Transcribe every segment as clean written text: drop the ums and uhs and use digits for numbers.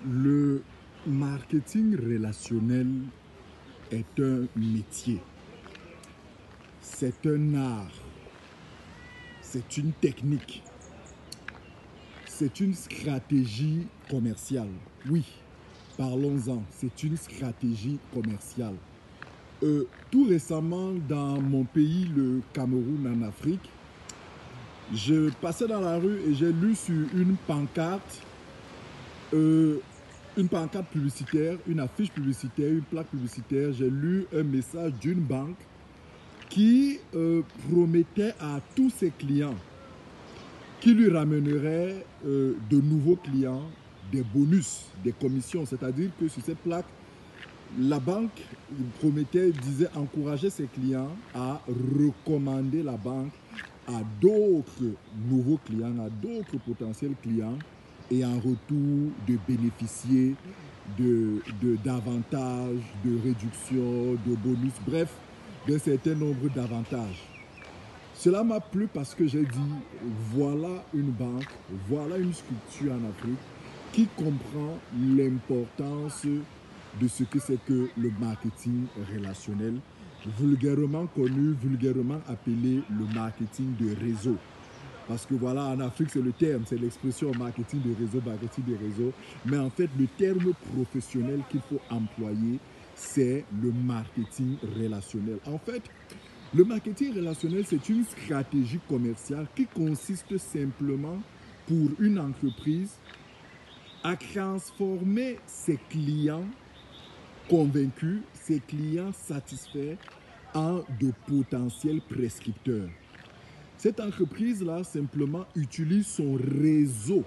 Le marketing relationnel est un métier, c'est un art, c'est une technique, c'est une stratégie commerciale. Oui, parlons-en, c'est une stratégie commerciale. Tout récemment, dans mon pays, le Cameroun en Afrique, je passais dans la rue et j'ai lu sur une pancarte publicitaire, une affiche publicitaire, une plaque publicitaire, j'ai lu un message d'une banque qui promettait à tous ses clients qui lui ramènerait de nouveaux clients des bonus, des commissions. C'est-à-dire que sur cette plaque, la banque promettait, disait, encourager ses clients à recommander la banque à d'autres nouveaux clients, à d'autres potentiels clients, et en retour de bénéficier d'avantages, de réductions, de bonus, bref, d'un certain nombre d'avantages. Cela m'a plu parce que j'ai dit, voilà une banque, voilà une structure en Afrique qui comprend l'importance de ce que c'est que le marketing relationnel, vulgairement connu, vulgairement appelé le marketing de réseau. Parce que voilà, en Afrique, c'est le terme, c'est l'expression marketing de réseau, marketing de réseau. Mais en fait, le terme professionnel qu'il faut employer, c'est le marketing relationnel. En fait, le marketing relationnel, c'est une stratégie commerciale qui consiste simplement pour une entreprise à transformer ses clients convaincus, ses clients satisfaits en de potentiels prescripteurs. Cette entreprise-là, simplement, utilise son réseau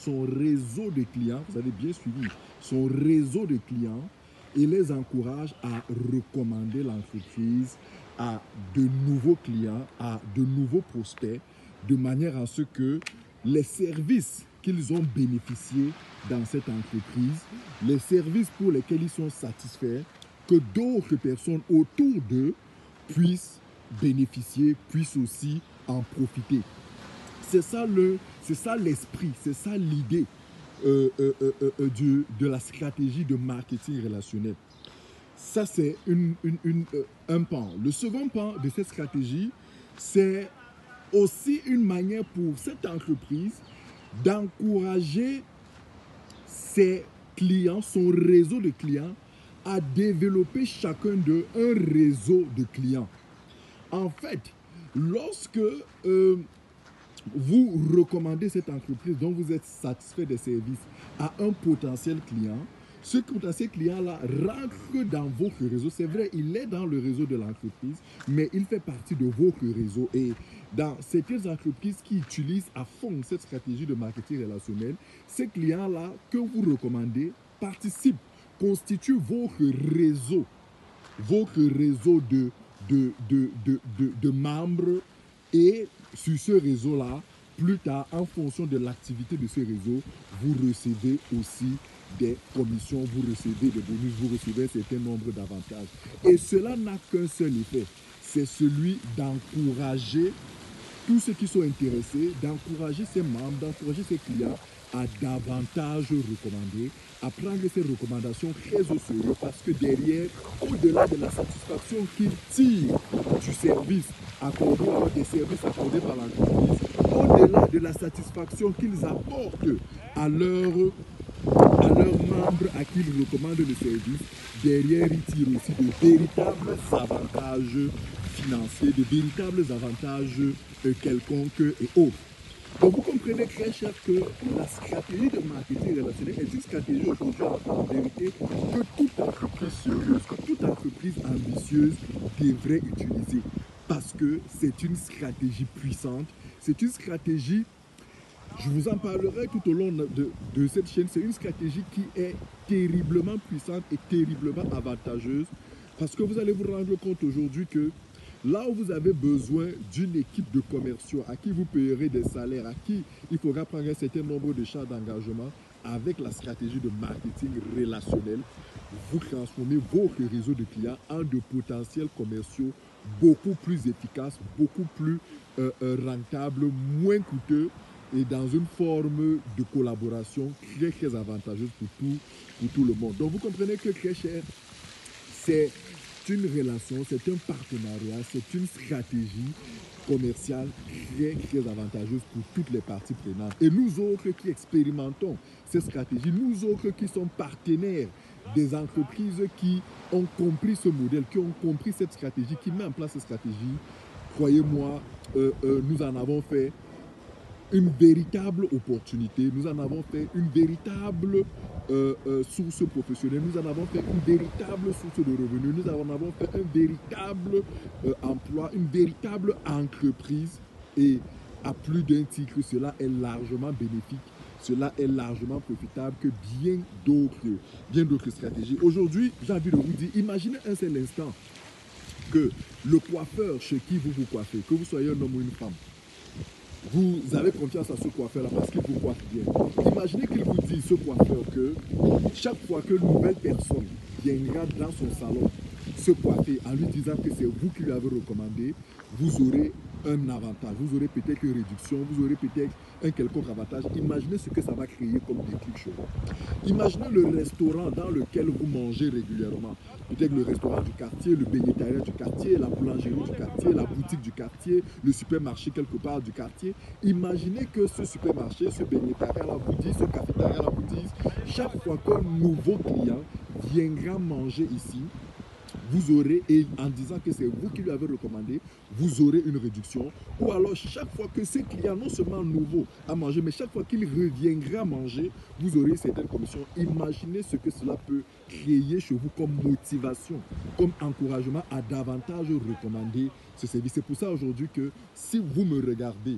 de clients, vous avez bien suivi, son réseau de clients, et les encourage à recommander l'entreprise à de nouveaux clients, à de nouveaux prospects, de manière à ce que les services qu'ils ont bénéficiés dans cette entreprise, les services pour lesquels ils sont satisfaits, que d'autres personnes autour d'eux puissent bénéficier, puissent aussi en profiter. C'est ça l'esprit, c'est ça l'idée de la stratégie de marketing relationnel. Ça, c'est un pan. Le second pan de cette stratégie, c'est aussi une manière pour cette entreprise d'encourager ses clients, son réseau de clients, à développer chacun d'eux un réseau de clients. En fait, lorsque vous recommandez cette entreprise dont vous êtes satisfait des services à un potentiel client, ce potentiel client-là rentre dans votre réseau. C'est vrai, il est dans le réseau de l'entreprise, mais il fait partie de votre réseau. Et dans certaines entreprises qui utilisent à fond cette stratégie de marketing relationnel, ces clients-là que vous recommandez participent, constituent votre réseau de membres, et sur ce réseau-là, plus tard, en fonction de l'activité de ce réseau, vous recevez aussi des commissions, vous recevez des bonus, vous recevez un certain nombre d'avantages. Et cela n'a qu'un seul effet, c'est celui d'encourager tous ceux qui sont intéressés, d'encourager ses membres, d'encourager ses clients à davantage recommander, à prendre ces recommandations très au sérieux, parce que derrière, au-delà de la satisfaction qu'ils tirent du service accordé, des services accordés par l'entreprise, au-delà de la satisfaction qu'ils apportent à leurs membres à qui ils recommandent le service, derrière ils tirent aussi de véritables avantages financiers, de véritables avantages quelconques et autres. Donc vous comprenez très cher que la stratégie de marketing relationnel est une stratégie aujourd'hui en vérité que toute entreprise sérieuse, que toute entreprise ambitieuse devrait utiliser, parce que c'est une stratégie puissante, c'est une stratégie, je vous en parlerai tout au long de cette chaîne, c'est une stratégie qui est terriblement puissante et terriblement avantageuse, parce que vous allez vous rendre compte aujourd'hui que là où vous avez besoin d'une équipe de commerciaux à qui vous payerez des salaires, à qui il faudra prendre un certain nombre de charges d'engagement, avec la stratégie de marketing relationnel, vous transformez votre réseau de clients en de potentiels commerciaux beaucoup plus efficaces, beaucoup plus rentables, moins coûteux, et dans une forme de collaboration très, très avantageuse pour tout le monde. Donc, vous comprenez que Très Cher, c'est une relation, c'est un partenariat, c'est une stratégie commerciale très, très avantageuse pour toutes les parties prenantes. Et nous autres qui expérimentons cette stratégie, nous autres qui sommes partenaires des entreprises qui ont compris ce modèle, qui ont compris cette stratégie, qui met en place cette stratégie, croyez-moi, nous en avons fait une véritable opportunité, nous en avons fait une véritable source professionnelle, nous en avons fait une véritable source de revenus, nous en avons fait un véritable emploi, une véritable entreprise, et à plus d'un titre, cela est largement bénéfique, cela est largement profitable que bien d'autres stratégies. Aujourd'hui, j'ai envie de vous dire, imaginez un seul instant que le coiffeur chez qui vous vous coiffez, que vous soyez un homme ou une femme, vous avez confiance à ce coiffeur-là parce qu'il vous coiffe bien. Imaginez qu'il vous dise, ce coiffeur, que chaque fois que une nouvelle personne viendra dans son salon se coiffer en lui disant que c'est vous qui lui avez recommandé, vous aurez un avantage. Vous aurez peut-être une réduction, vous aurez peut-être un quelconque avantage. Imaginez ce que ça va créer comme déclic chez vous. Imaginez le restaurant dans lequel vous mangez régulièrement. Peut-être le restaurant du quartier, le bénétariat du quartier, la boulangerie du quartier, la boutique du quartier, le supermarché quelque part du quartier. Imaginez que ce supermarché, ce bénétariat vous dit, ce cafétéria vous dit, chaque fois qu'un nouveau client viendra manger ici, vous aurez, et en disant que c'est vous qui lui avez recommandé, vous aurez une réduction. Ou alors, chaque fois que ce client, non seulement nouveau à manger, mais chaque fois qu'il reviendra manger, vous aurez certaines commissions. Imaginez ce que cela peut créer chez vous comme motivation, comme encouragement à davantage recommander ce service. C'est pour ça aujourd'hui que si vous me regardez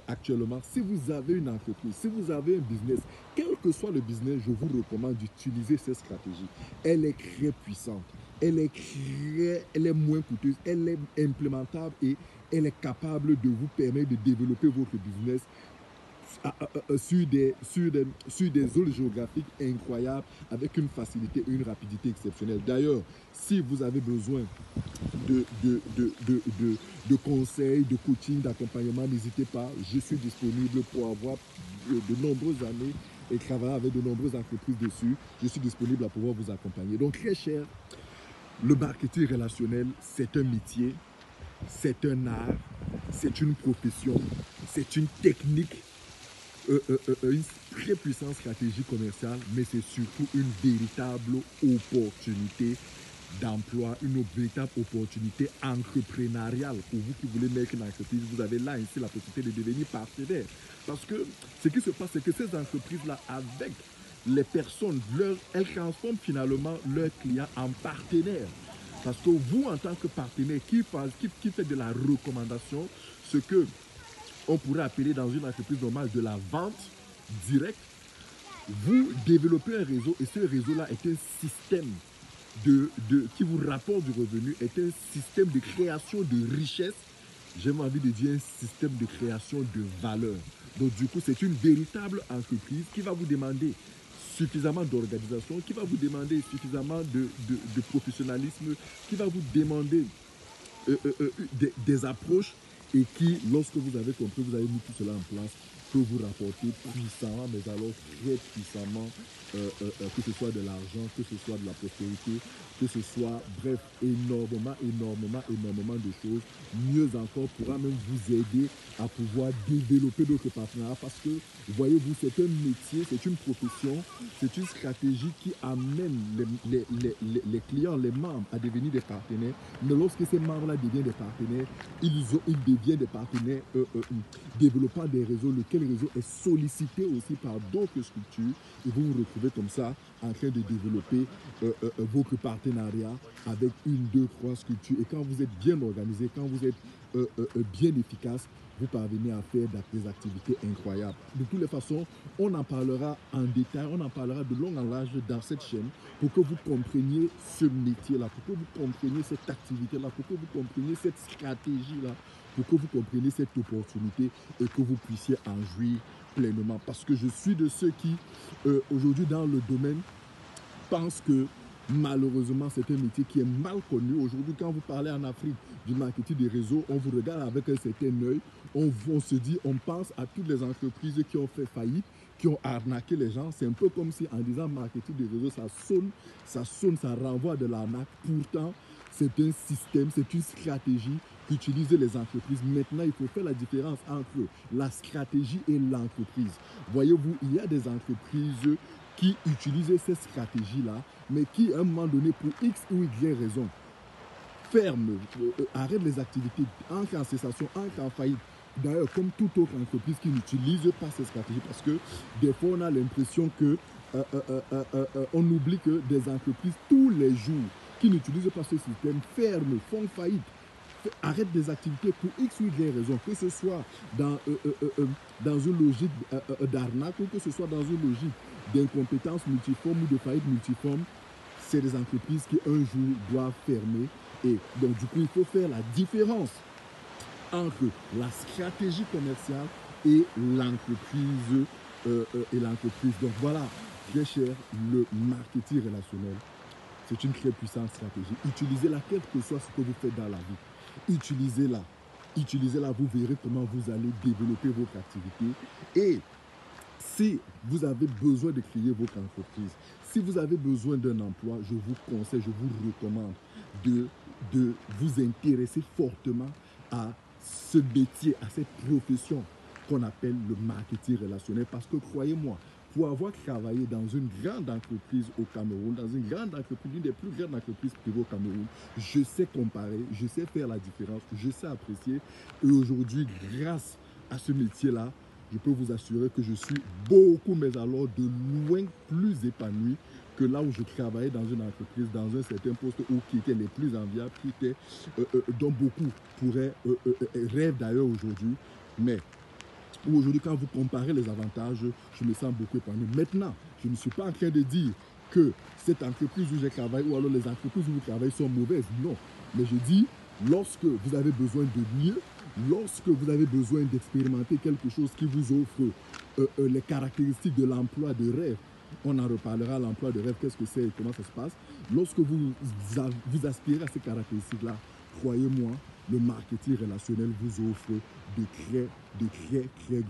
actuellement, si vous avez une entreprise, si vous avez un business, quel que soit le business, je vous recommande d'utiliser cette stratégie. Elle est très puissante. Elle est moins coûteuse, elle est implémentable et elle est capable de vous permettre de développer votre business sur des zones géographiques incroyables avec une facilité et une rapidité exceptionnelle. D'ailleurs, si vous avez besoin de conseils, de coaching, d'accompagnement, n'hésitez pas. Je suis disponible pour avoir de nombreuses années et travailler avec de nombreuses entreprises dessus. Je suis disponible à pouvoir vous accompagner. Donc, Très Cher, le marketing relationnel, c'est un métier, c'est un art, c'est une profession, c'est une technique, une très puissante stratégie commerciale, mais c'est surtout une véritable opportunité d'emploi, une véritable opportunité entrepreneuriale pour vous qui voulez mettre une entreprise. Vous avez là ici la possibilité de devenir partenaire. Parce que ce qui se passe, c'est que ces entreprises-là, avec les personnes, elles transforment finalement leurs clients en partenaires. Parce que vous, en tant que partenaire qui fait de la recommandation, ce que on pourrait appeler dans une entreprise normale de la vente directe, vous développez un réseau et ce réseau-là est un système qui vous rapporte du revenu, est un système de création de richesse, j'ai envie de dire un système de création de valeur. Donc du coup, c'est une véritable entreprise qui va vous demander suffisamment d'organisation, qui va vous demander suffisamment de professionnalisme, qui va vous demander des approches et qui, lorsque vous avez compris, vous avez mis tout cela en place, peut vous rapporter puissamment, mais alors très puissamment, que ce soit de l'argent, que ce soit de la prospérité, que ce soit, bref, énormément de choses. Mieux encore, pourra même vous aider à pouvoir développer d'autres partenariats parce que, voyez-vous, c'est un métier, c'est une profession, c'est une stratégie qui amène les clients, les membres à devenir des partenaires. Mais lorsque ces membres-là deviennent des partenaires, ils deviennent des partenaires développant des réseaux, lequel réseau est sollicité aussi par d'autres structures et vous vous retrouvez comme ça en train de développer votre partenariat avec une, deux, trois structures. Et quand vous êtes bien organisé, quand vous êtes bien efficace, vous parvenez à faire des activités incroyables. De toutes les façons, on en parlera en détail, on en parlera de long en large dans cette chaîne pour que vous compreniez ce métier-là, pour que vous compreniez cette activité-là, pour que vous compreniez cette stratégie-là, pour que vous compreniez cette opportunité et que vous puissiez en jouir pleinement. Parce que je suis de ceux qui, aujourd'hui dans le domaine, pensent que malheureusement, c'est un métier qui est mal connu. Aujourd'hui, quand vous parlez en Afrique du marketing des réseaux, on vous regarde avec un certain œil, on se dit, on pense à toutes les entreprises qui ont fait faillite, qui ont arnaqué les gens. C'est un peu comme si en disant marketing des réseaux, ça renvoie à de l'arnaque. Pourtant, c'est un système, c'est une stratégie qu'utilisent les entreprises. Maintenant, il faut faire la différence entre la stratégie et l'entreprise. Voyez-vous, il y a des entreprises qui utilisent ces stratégies-là, mais qui, à un moment donné, pour X ou Y raison, ferment, arrêtent les activités, entrent en cessation, entrent en faillite. D'ailleurs, comme toute autre entreprise qui n'utilise pas ces stratégies, parce que des fois, on a l'impression que on oublie que des entreprises, tous les jours, qui n'utilisent pas ce système, ferment, font faillite, arrêtent des activités pour X ou Y raison, que ce soit dans une logique d'arnaque ou que ce soit dans une logique d'incompétence multiforme ou de faillite multiforme. C'est des entreprises qui un jour doivent fermer. Et donc, du coup, il faut faire la différence entre la stratégie commerciale et l'entreprise. Donc voilà, très cher, le marketing relationnel, c'est une très puissante stratégie. Utilisez-la, quel que soit ce que vous faites dans la vie. Utilisez-la. Utilisez-la, vous verrez comment vous allez développer votre activité. Et si vous avez besoin de créer votre entreprise, si vous avez besoin d'un emploi, je vous conseille, je vous recommande de vous intéresser fortement à ce métier, à cette profession qu'on appelle le marketing relationnel. Parce que croyez-moi, pour avoir travaillé dans une grande entreprise au Cameroun, dans une grande entreprise, l'une des plus grandes entreprises privées au Cameroun, je sais comparer, je sais faire la différence, je sais apprécier. Et aujourd'hui, grâce à ce métier-là, je peux vous assurer que je suis beaucoup, mais alors de loin plus épanoui que là où je travaillais dans une entreprise, dans un certain poste où qui étaient les plus enviables, qui étaient, dont beaucoup rêvent d'ailleurs aujourd'hui. Mais aujourd'hui, quand vous comparez les avantages, je me sens beaucoup épanoui. Maintenant, je ne suis pas en train de dire que cette entreprise où je travaille ou alors les entreprises où vous travaillez sont mauvaises. Non. Mais je dis, lorsque vous avez besoin de mieux, lorsque vous avez besoin d'expérimenter quelque chose qui vous offre les caractéristiques de l'emploi de rêve, on en reparlera, l'emploi de rêve, qu'est-ce que c'est et comment ça se passe. Lorsque vous aspirez à ces caractéristiques-là, croyez-moi, le marketing relationnel vous offre de très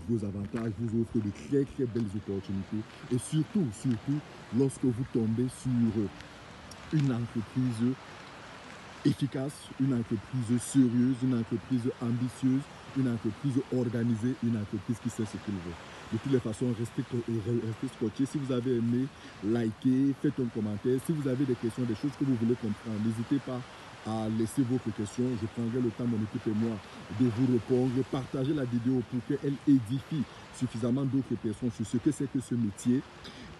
gros avantages, vous offre de très belles opportunités. Et surtout, lorsque vous tombez sur une entreprise efficace, une entreprise sérieuse, une entreprise ambitieuse, une entreprise organisée, une entreprise qui sait ce qu'il veut. De toutes les façons, restez scotché. Si vous avez aimé, likez, faites un commentaire. Si vous avez des questions, des choses que vous voulez comprendre, n'hésitez pas à laisser vos questions. Je prendrai le temps, mon équipe et moi, de vous répondre. Partagez la vidéo pour qu'elle édifie suffisamment d'autres personnes sur ce que c'est que ce métier.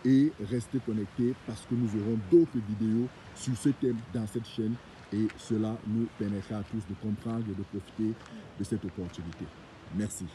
Et restez connectés parce que nous aurons d'autres vidéos sur ce thème dans cette chaîne. Et cela nous permettra à tous de comprendre et de profiter de cette opportunité. Merci.